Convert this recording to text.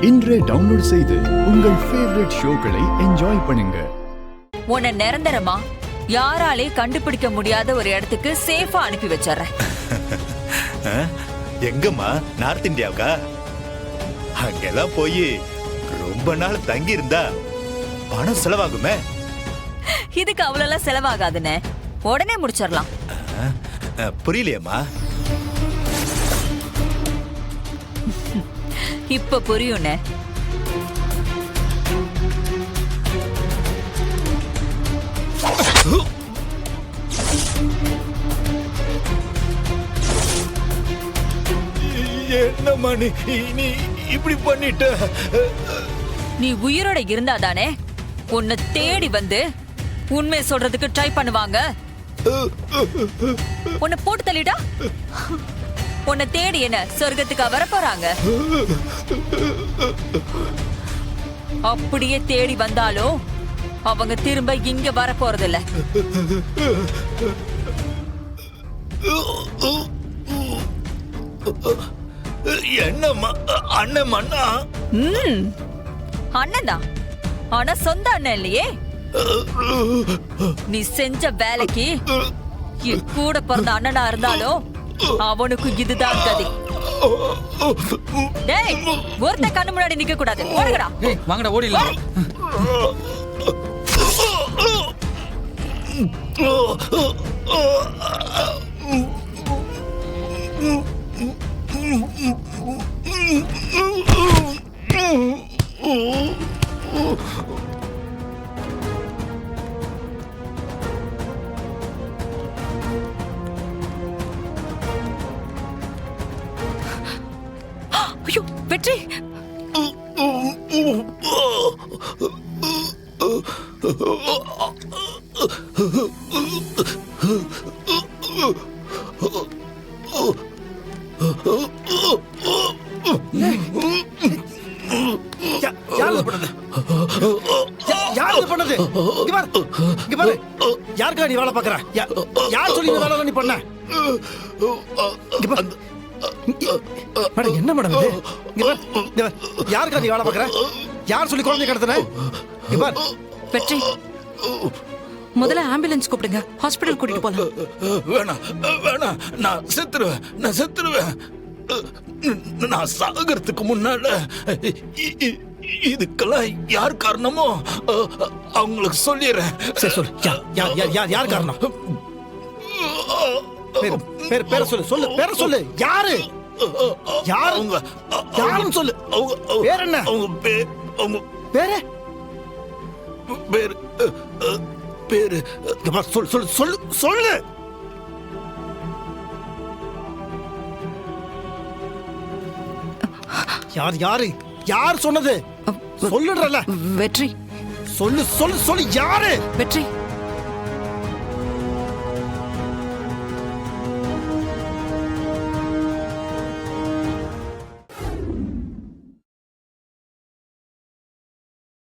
இன்றே டவுன்லோட் செய்து உங்கள் ஃபேவரட் ஷோக்களை என்ஜாய் பண்ணுங்க. உன்னை நிரந்தரமா யாராலே கண்டுபிடிக்க முடியாத ஒரு இடத்துக்கு சேஃபா அனுப்பி வச்சிடறேன். எங்கம்மா? நார்த் இந்தியாவுக்கா? அங்கெல்லாம் போய் ரொம்ப நாள் தங்கி இருந்தா பணம் செலவாகுமே. இதுக்கு அவ்வளவு செலவாகாதுன்னு உடனே முடிச்சிடலாம். புரியலையம்மா? இப்ப புரியும். என்னம்மா நீ இப்படி பண்ணிட்ட? நீ உயிரோட இருந்தாதானே உன்னை தேடி வந்து உண்மையை சொல்றதுக்கு ட்ரை பண்ணுவாங்க. உன்னை போட்டு தள்ளிட்டா உன்னை தேடி என்ன சொர்க்கத்துக்கா வர போறாங்க? அப்படியே தேடி வந்தாலும் அவங்க திரும்ப இங்க வர போறதில்ல. என்னம்மா? அண்ணன் அண்ணா? அண்ணன்தான், ஆனா சொந்த அண்ணன் இல்லையே. நீ செஞ்ச வேலைக்கு என் கூட பிறந்த அண்ணனா இருந்தாலும் அவனுக்கு இதுதான் கதி. டேய், ஒருத்த கண்ணு முன்னாடி நிக்க கூடாது. ஓடுங்கடா. வாங்கடா, ஓடிடலாம். ஐயோ, வெற்றி! யாருக்கா நீ வேலை பாக்குற? யார் சொல்லி வேலை நீ பண்ண? என்ன மேடம் யாருக்கா நீ வேலை பாக்குற? யார் சொல்லி குழந்தை கடத்தின? வெற்றி, முதல்ல ஆம்புலன்ஸ் கூப்பிடுங்க, ஹாஸ்பிடல் கூட்டிட்டு போலாம். வேணாம் வேணாம், நான் செத்துருவேன். நான் சாகறதுக்கு முன்னால இதுக்கெல்லாம் யார் காரணமோ அவங்களுக்கு சொல்லிடுறேன். சரி சொல்லு, யார் காரணம்? பேர சொல்லு, பேர சொல்லு. யாரு அவங்க? யாருன்னு சொல்லு. பேர் என்ன? அவங்க பேரு பேரு சொல்லு. யார் சொன்னது? சொல்லுறல. வெற்றி, சொல்லு. யாரு? வெற்றி,